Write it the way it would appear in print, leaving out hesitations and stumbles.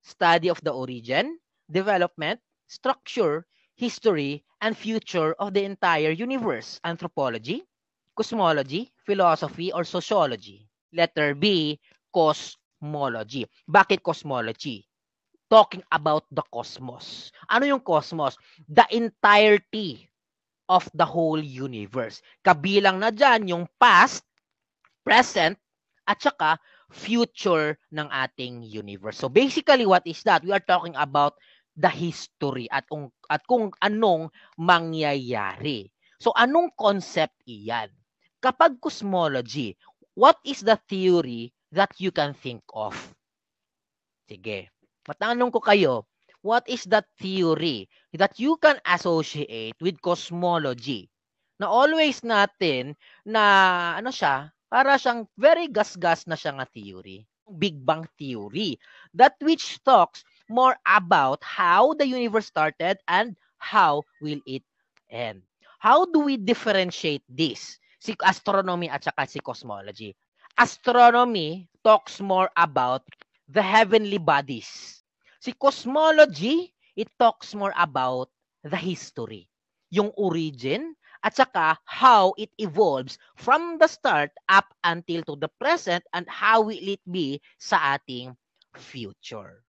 study of the origin, development, structure, history, and future of the entire universe. Anthropology, cosmology, philosophy, or sociology. Letter B, cosmology. Bakit cosmology? Talking about the cosmos. Ano yung cosmos? The entirety of the whole universe. Kabilang na dyan yung past, present, at saka future ng ating universe. So basically, what is that? We are talking about the history at kung anong mangyayari. So anong concept iyan? Kapag cosmology, what is the theory that you can think of? Sige. Matanong ko kayo, what is the theory that you can associate with cosmology? Na always natin na ano siya, para siyang very gas-gas na siya nga theory. Big Bang Theory. That which talks more about how the universe started and how will it end. How do we differentiate this? Si astronomy at saka si cosmology. Astronomy talks more about the heavenly bodies. Si cosmology, it talks more about the history, yung origin, at saka how it evolves from the start up until to the present and how will it be sa ating future.